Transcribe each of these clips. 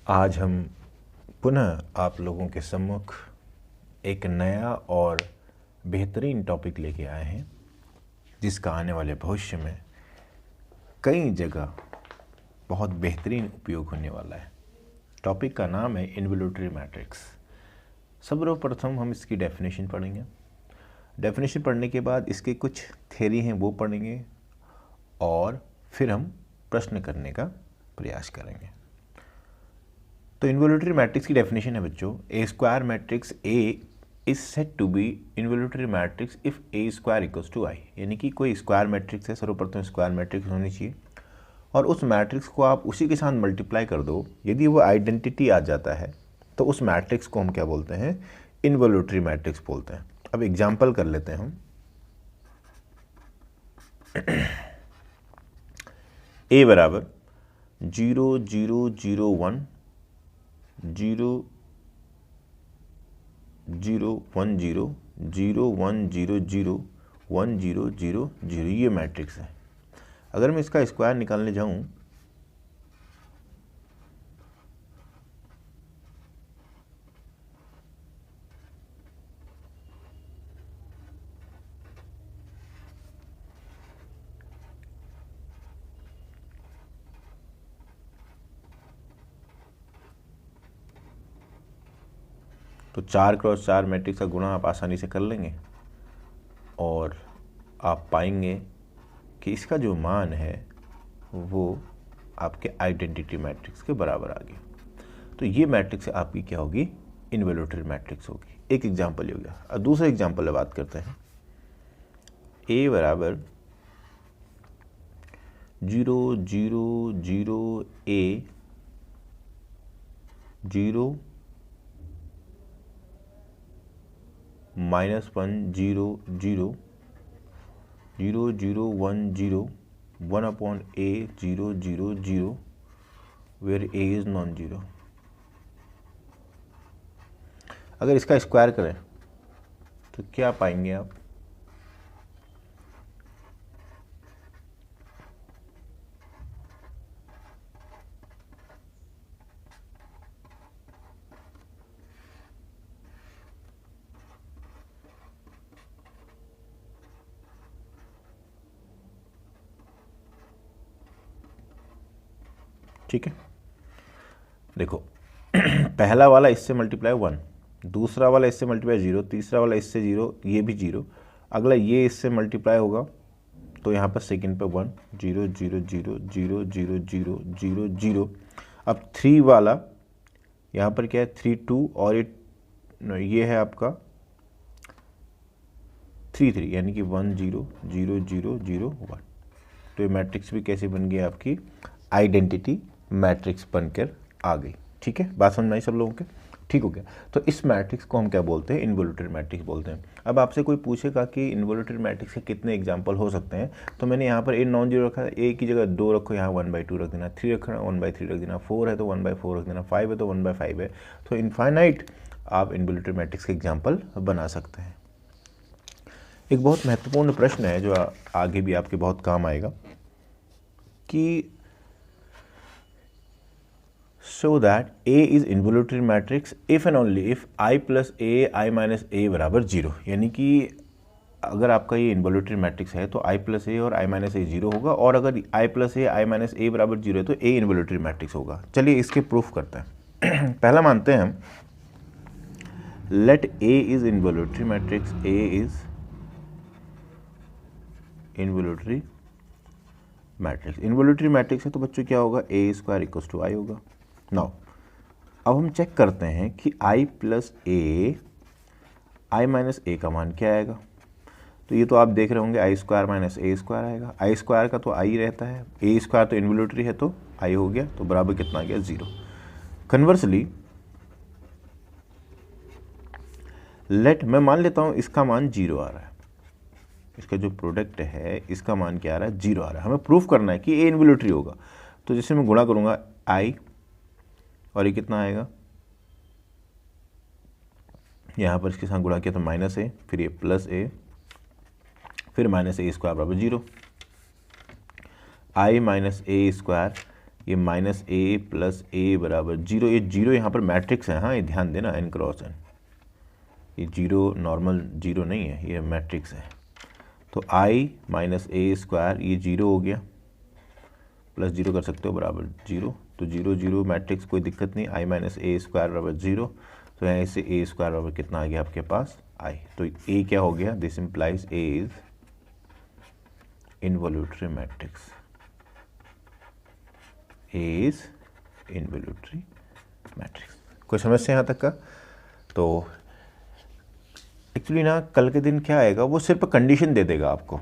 आज हम पुनः आप लोगों के सम्मुख एक नया और बेहतरीन टॉपिक लेके आए हैं, जिसका आने वाले भविष्य में कई जगह बहुत बेहतरीन उपयोग होने वाला है। टॉपिक का नाम है इन्वोल्यूटरी मैट्रिक्स। सर्वप्रथम हम इसकी डेफिनेशन पढ़ेंगे। डेफिनेशन पढ़ने के बाद इसके कुछ थ्योरी हैं वो पढ़ेंगे और फिर हम प्रश्न करने का प्रयास करेंगे। तो इन्वोल्यूटरी मैट्रिक्स की डेफिनेशन है बच्चों, a square matrix A is said to be involutory matrix if A square equals to I. यानी कि कोई स्क्वायर मैट्रिक्स है, सर्वप्रथम स्क्वायर मैट्रिक्स होनी चाहिए और उस मैट्रिक्स को आप उसी के साथ मल्टीप्लाई कर दो। यदि वो आइडेंटिटी आ जाता है तो उस मैट्रिक्स को हम क्या बोलते हैं? इन्वोल्यूटरी मैट्रिक्स बोलते हैं। अब एग्जाम्पल कर लेते हैं हम। ए बराबर 0 0 0 1 0 0 1 0 0 1 0 0 1 0 0 0 ये मैट्रिक्स है। अगर मैं इसका स्क्वायर निकालने जाऊं तो 4x4 मैट्रिक्स का गुणा आप आसानी से कर लेंगे और आप पाएंगे कि इसका जो मान है वो आपके आइडेंटिटी मैट्रिक्स के बराबर आ गया। तो ये मैट्रिक्स आपकी क्या होगी? इन्वोल्यूटरी मैट्रिक्स होगी। एक एग्जाम्पल ये हो गया। अब दूसरे एग्जाम्पल में बात करते हैं। ए बराबर 0 0 0 A 0 -1 0 0 0 0 1 0 1 upon A 0 0 0 where A is non-zero। अगर इसका स्क्वायर करें तो क्या पाएंगे आप? ठीक है, देखो पहला वाला इससे मल्टीप्लाई 1, दूसरा वाला इससे मल्टीप्लाई 0, तीसरा वाला इससे 0, ये भी 0, अगला ये इससे मल्टीप्लाई होगा तो यहाँ पर सेकंड पे 1 0 0 0 0 0 0 0 0। अब 3 वाला यहाँ पर क्या है? 3 2 और ये है आपका 3 3, यानी कि 1 0 0 0 0 1। तो ये मैट्रिक्स भी कैसे बन गई? आपकी आइडेंटिटी मैट्रिक्स बनकर आ गई। ठीक है, बात समझ में आई सब लोगों के? ठीक हो गया। तो इस मैट्रिक्स को हम क्या बोलते हैं? इन्वोल्यूटरी मैट्रिक्स बोलते हैं। अब आपसे कोई पूछेगा कि इन्वोल्यूटरी मैट्रिक्स के कितने एग्जांपल हो सकते हैं, तो मैंने यहाँ पर ए नॉन जीरो रखा है, ए की जगह 2 रखो, यहाँ 1/2 रख देना, 3 रखना 1/3 रख देना, 4 है तो 1/4 रख देना, 5 है तो 1/5 है। तो इनफाइनाइट आप इन्वोल्यूटरी मैट्रिक्स के एग्जाम्पल बना सकते हैं। एक बहुत महत्वपूर्ण प्रश्न है जो आगे भी आपके बहुत काम आएगा कि so that A is involutory matrix if and only if I plus A I minus A बराबर 0। यानी कि अगर आपका ये इन्वोल्यूटरी मैट्रिक्स है तो I plus A और I minus A 0 होगा, और अगर I plus A I minus A बराबर 0 है तो A इन्वोल्यूटरी मैट्रिक्स होगा। चलिए इसके प्रूफ करते हैं। पहला मानते हैं हम, let A is involutory matrix, A is involutory matrix. Involutory matrix है तो बच्चों क्या होगा? A square equals to I होगा। नाउ अब हम चेक करते हैं कि I plus A I minus A का मान क्या आएगा। तो ये तो आप देख रहे होंगे I square minus A square आएगा। I स्क्वायर का तो I रहता है, A स्क्वायर तो इन्वोल्यूटरी है तो I हो गया, तो बराबर कितना आ गया? 0। कन्वर्सली लेट मैं मान लेता हूँ इसका मान 0 आ रहा है, इसका जो प्रोडक्ट है इसका मान क्या आ रहा है? 0 आ रहा है। हमें प्रूफ करना है कि ए इन्वोल्यूटरी होगा। तो जैसे मैं गुणा करूँगा I और ये कितना आएगा? यहाँ पर इसके साथ गुणा किया तो माइनस ए, फिर ये प्लस ए, फिर माइनस ए स्क्वायर बराबर 0। I माइनस ए स्क्वायर ये माइनस ए प्लस ए बराबर जीरो। ये जीरो यहाँ पर मैट्रिक्स है, हाँ ये ध्यान देना, n क्रॉस n, ये जीरो नॉर्मल जीरो नहीं है, ये मैट्रिक्स है। तो i माइनस ए स्क्वायर ये जीरो हो गया, प्लस जीरो कर सकते हो बराबर जीरो, तो जीरो जीरो मैट्रिक्स कोई दिक्कत नहीं, i माइनस ए स्क्वायर बराबर जीरो। तो यहाँ से ए स्क्वायर बराबर कितना आ गया आपके पास i, तो a क्या हो गया, this implies a is involutory matrix, a is involutory matrix. कोई समस्या यहाँ तक का? तो एक्चुअली ना कल के दिन क्या आएगा, वो सिर्फ कंडीशन दे देगा आपको,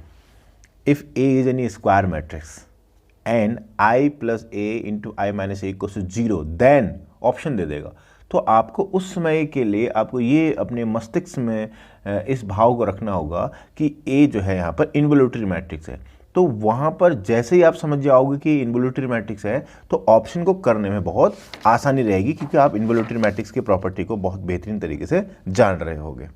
if a is any square matrix and i plus A into I minus A equals to zero, then option दे देगा। तो आपको उस समय के लिए आपको ये अपने मस्तिष्क में इस भाव को रखना होगा कि a जो है यहाँ पर इनवॉल्यूटरी मैट्रिक्स है। तो वहाँ पर जैसे ही आप समझ जाओगे कि इनवॉल्यूटरी मैट्रिक्स है तो ऑप्शन को करने में बहुत आसानी रहेगी, क्योंकि आप इनवॉल्यूटरी मैट्रिक्स की प्रॉपर्टी को बहुत बेहतरीन तरीके से जान रहे होगे।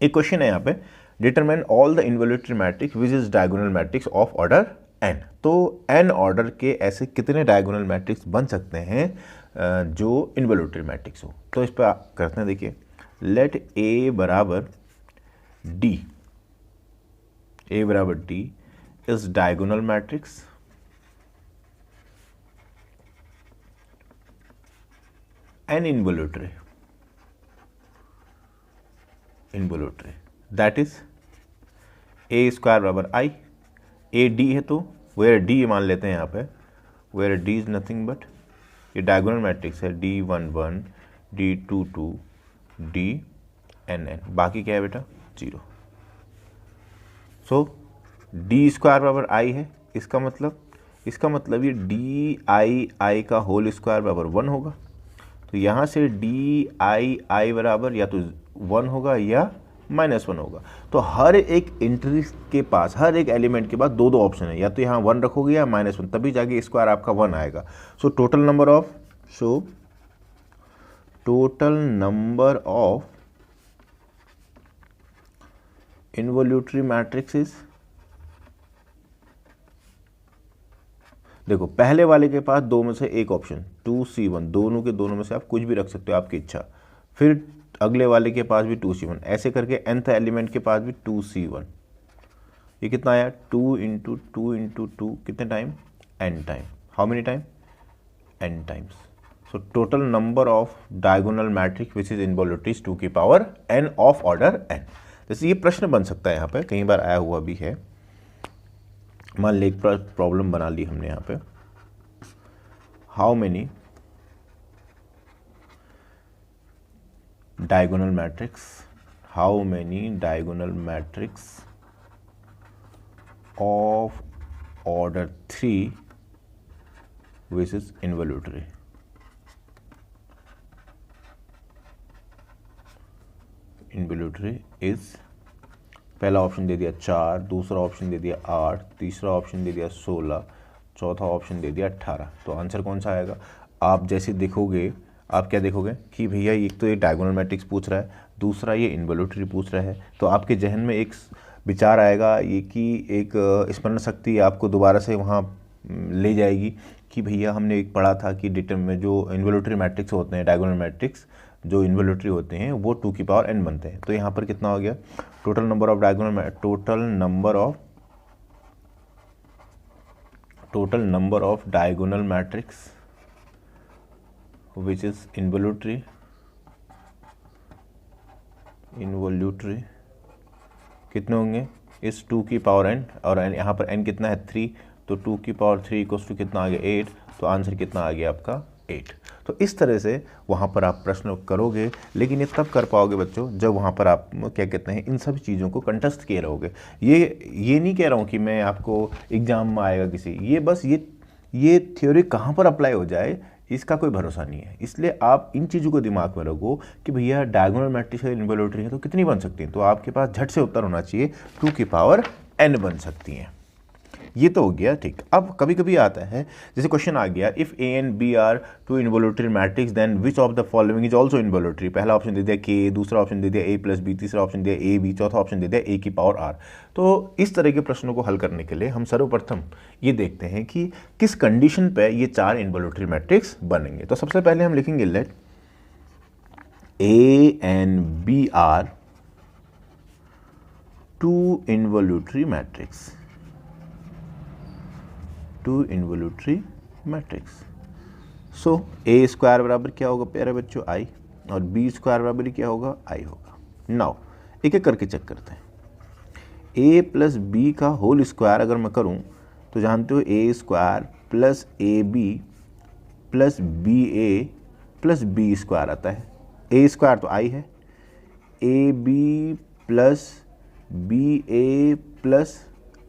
एक क्वेश्चन है यहाँ पे, determine all the involutory matrix which is diagonal matrix of order n। तो n ऑर्डर के ऐसे कितने डायगोनल मैट्रिक्स बन सकते हैं जो इनवॉल्यूटरी मैट्रिक्स हो। तो इस पर करते हैं, देखिए लेट a बराबर d, a बराबर d is diagonal matrix and involutory, that is a square बराबर i, ए डी है तो वेयर डी मान लेते हैं यहाँ पे, where D is nothing but ये डायगोनल मैट्रिक्स है, D one one, D two two, D N N, बाकी क्या है बेटा जीरो। सो डी स्क्वायर बराबर आई है, इसका मतलब ये डी आई का होल स्क्वायर बराबर वन होगा। तो यहाँ से डी आई बराबर या तो वन होगा या माइनस वन होगा। तो हर एक एंट्री के पास, हर एक एलिमेंट के पास दो दो ऑप्शन है, या तो यहाँ वन रखोगे या माइनस वन, तभी जाके स्क्वायर आपका वन आएगा। So total number of involutory matrix is, देखो पहले वाले के पास दो में से एक ऑप्शन 2C1, दोनों के दोनों में से आप कुछ भी रख सकते हो आपकी इच्छा, फिर अगले वाले के पास भी 2C1, ऐसे करके nth एलिमेंट के पास भी 2C1। ये कितना आया 2 इंटू टू कितने time, n time, how many time, n times. So total number of diagonal matrix which is involutory 2 की power n of order n। जैसे ये प्रश्न बन सकता है, यहाँ पे कई बार आया हुआ भी है, मान ली एक प्रॉब्लम बना ली हमने यहाँ पे, how many diagonal matrix of order 3 which is involutory। is पहला ऑप्शन दे दिया 4, दूसरा ऑप्शन दे दिया 8, तीसरा ऑप्शन दे दिया 16, चौथा ऑप्शन दे दिया 18। तो आंसर कौन सा आएगा? आप जैसे देखोगे, आप क्या देखोगे कि भैया एक तो ये डायगोनल मैट्रिक्स पूछ रहा है, दूसरा ये इनवॉल्यूटरी पूछ रहा है। तो आपके जहन में एक विचार आएगा ये कि एक स्मरण शक्ति आपको दोबारा से वहाँ ले जाएगी कि भैया हमने एक पढ़ा था कि डिटर्म में जो इनवॉल्यूटरी मैट्रिक्स होते हैं, डायगोनल मैट्रिक्स जो इनवॉल्यूटरी होते हैं वो 2 की पावर n बनते हैं। तो यहाँ पर कितना हो गया, total number of diagonal matrix which is involutory कितने होंगे, इस 2 की पावर n, और यहाँ पर n कितना है 3, तो 2 की पावर 3 इक्वल्स टू कितना आ गया 8। तो आंसर कितना आ गया आपका 8। तो इस तरह से वहाँ पर आप प्रश्न करोगे, लेकिन ये तब कर पाओगे बच्चों जब वहाँ पर आप क्या कहते हैं इन सब चीज़ों को कंटेस्ट किए रहोगे। ये नहीं कह रहा हूँ कि मैं आपको एग्जाम में आएगा किसी, ये बस ये थ्योरी कहाँ पर अप्लाई हो जाए इसका कोई भरोसा नहीं है। इसलिए आप इन चीज़ों को दिमाग में रखो कि भैया डायगोनल मैट्रिक्स है, इनवॉल्यूटरी है, तो कितनी बन सकती हैं। तो आपके पास झट से उत्तर होना चाहिए 2 की पावर n बन सकती हैं। ये तो हो गया ठीक। अब कभी कभी आता है, जैसे क्वेश्चन आ गया, if A and B are two involutory matrix then which of the following is also involutory. पहला ऑप्शन दे दिया के, दूसरा ऑप्शन दे दिया ए प्लस बी, तीसरा ऑप्शन दिया ए बी, चौथा ऑप्शन दे दिया ए की पावर आर। तो इस तरह के प्रश्नों को हल करने के लिए हम सर्वप्रथम ये देखते हैं कि किस कंडीशन पे ये चार इनवोल्यूटरी मैट्रिक्स बनेंगे। तो सबसे पहले हम लिखेंगे let A and B are two involutory matrix, two involutory matrix. So A square बराबर क्या होगा प्यारे बच्चों, आई, और बी स्क्वायर बराबर क्या होगा, आई होगा। नाउ एक एक करके चेक करते हैं। ए प्लस बी का होल स्क्वायर अगर मैं करूं तो जानते हो A square plus A B plus B A plus B square आता है। ए स्क्वायर तो आई है, A B plus B A plus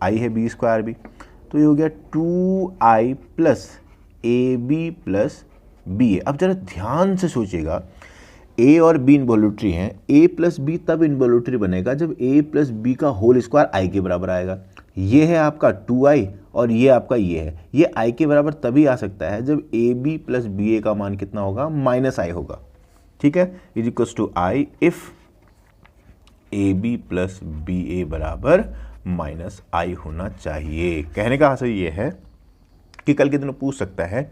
I है बी स्क्वायर भी, तो ये हो गया 2i plus A B plus B A. अब जरा ध्यान से सोचिएगा, ए और बी इनवोल्यूटरी हैं, ए प्लस बी तब इनवोल्यूटरी बनेगा जब ए प्लस बी का होल स्क्वायर आई के बराबर आएगा। ये है आपका 2i और ये आपका ये है, ये आई के बराबर तभी आ सकता है जब A B plus B A का मान कितना होगा, माइनस आई होगा। ठीक है, is equals to I if A B plus B A बराबर माइनस आई होना चाहिए। कहने का हासिल ये है कि कल के दिन पूछ सकता है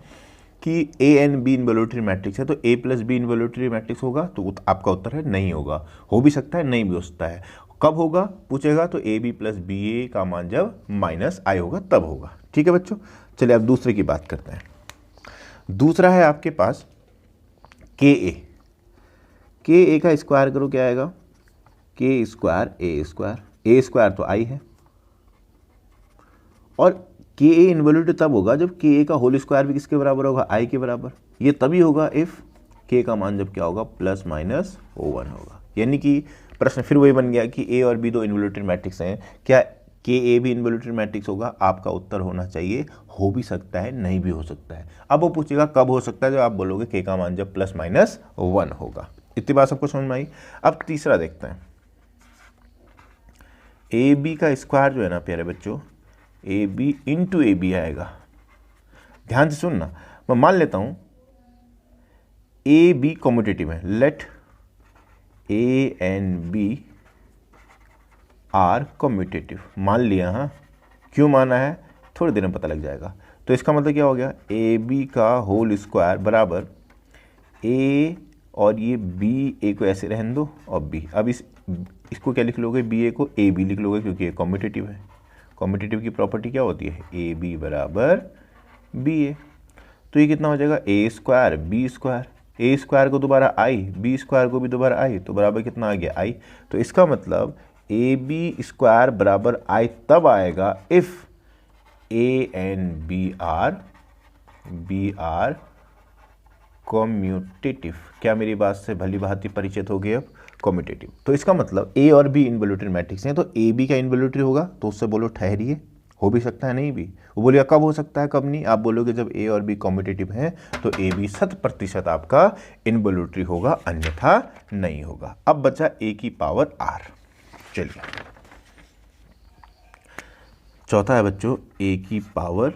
कि A and B involutory matrix है तो ए प्लस बी इनवोल्यूटरी मैट्रिक्स होगा, तो आपका उत्तर है नहीं होगा। हो भी सकता है, नहीं भी हो सकता है। कब होगा पूछेगा तो ए बी प्लस बी ए का मान जब माइनस आई होगा तब होगा। ठीक है बच्चों, चलिए अब दूसरे की बात करते हैं। दूसरा है आपके पास के ए। के ए का स्क्वायर करो क्या आएगा, के स्क्वायर ए स्क्वायर, ए स्क्वायर तो आई है, और के ए इनवोल्यूटरी तब होगा जब के ए का होल स्क्वायर भी किसके बराबर होगा, आई के बराबर। ये तभी होगा इफ के का मान जब क्या होगा, प्लस माइनस O1 होगा। यानी कि प्रश्न फिर वही बन गया कि ए और बी दो इनवोल्यूटरी मैट्रिक्स हैं, क्या के ए भी इनवोल्यूटरी मैट्रिक्स होगा। आपका उत्तर होना चाहिए हो भी सकता है, नहीं भी हो सकता है। अब वो पूछेगा कब हो सकता है, जब आप बोलोगे के का मान जब प्लस माइनस 1 होगा। इतनी बात सबको समझ में आई। अब तीसरा देखते हैं, ए बी का स्क्वायर जो है ना प्यारे बच्चों, A B into A B आएगा। ध्यान से सुनना, मैं मान लेता हूं ए बी कॉम्यूटेटिव है, let A and B are commutative मान लिया। हाँ, क्यों माना है थोड़ी देर में पता लग जाएगा। तो इसका मतलब क्या हो गया, ए बी का होल स्क्वायर बराबर ए और ये बी ए को ऐसे रहने दो और बी। अब इसको क्या लिख लोगे, बी ए को ए बी लिख लोगे क्योंकि ये कॉम्यूटेटिव है। कॉम्यूटेटिव की प्रॉपर्टी क्या होती है, ए बी बराबर बी ए। तो ये कितना हो जाएगा, ए स्क्वायर बी स्क्वायर, ए स्क्वायर को दोबारा आई, बी स्क्वायर को भी दोबारा आई, तो बराबर कितना आ गया आई। तो इसका मतलब ए बी स्क्वायर बराबर आई तब आएगा if A and B are commutative. क्या मेरी बात से भली भांति परिचित हो गए अब, कॉम्यूटेटिव। तो इसका मतलब ए और बी इनवोल्यूटरी मैट्रिक्स हैं, तो ए बी का इनवोल्यूटरी होगा, तो उससे बोलो ठहरिए, हो भी सकता है नहीं भी। वो बोलेगा कब हो सकता है कब नहीं, आप बोलोगे जब ए और बी कॉम्यूटेटिव हैं तो ए बी 100% आपका इनवोल्यूटरी होगा, अन्यथा नहीं होगा। अब बचा ए की पावर आर। चलिए चौथा है बच्चों ए की पावर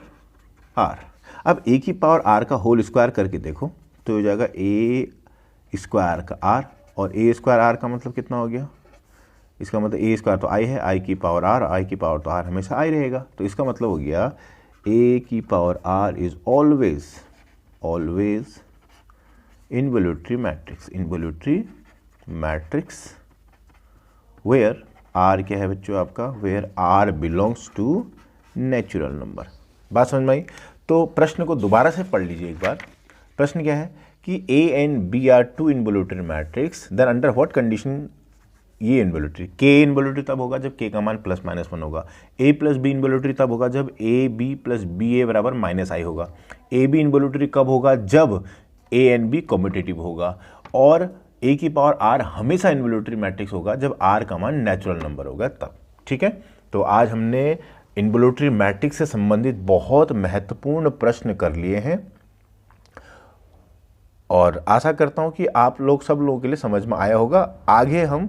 आर। अब ए की पावर आर का होल स्क्वायर करके देखो तो हो जाएगा ए स्क्वायर का आर, और ए स्क्वायर आर का मतलब कितना हो गया, इसका मतलब ए स्क्वायर तो आई है, आई की पावर आर, आई की पावर तो आर हमेशा आई रहेगा। तो इसका मतलब हो गया ए की power r is always involutory matrix, involutory matrix where r क्या है बच्चों आपका, where r belongs to natural number. बात समझ में आई। तो प्रश्न को दोबारा से पढ़ लीजिए एक बार। प्रश्न क्या है कि A and B are two involutory matrix, then under what condition ये इनवोल्यूटरी। के इनवोल्यूटरी तब होगा जब के का मान प्लस माइनस 1 होगा। ए प्लस बी इनवोल्यूटरी तब होगा जब A B plus B A बराबर माइनस आई होगा। ए बी इनवोल्यूटरी कब होगा, जब ए एंड बी कॉम्यूटेटिव होगा। और ए की पावर आर हमेशा इनवोल्यूटरी मैट्रिक्स होगा जब आर का मान नेचुरल नंबर होगा तब। ठीक है, तो आज हमने इनवोल्यूटरी मैट्रिक्स से संबंधित बहुत महत्वपूर्ण प्रश्न कर लिए हैं और आशा करता हूं कि आप लोग सब लोगों के लिए समझ में आया होगा। आगे हम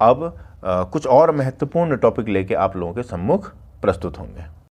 अब कुछ और महत्वपूर्ण टॉपिक लेके आप लोगों के सम्मुख प्रस्तुत होंगे।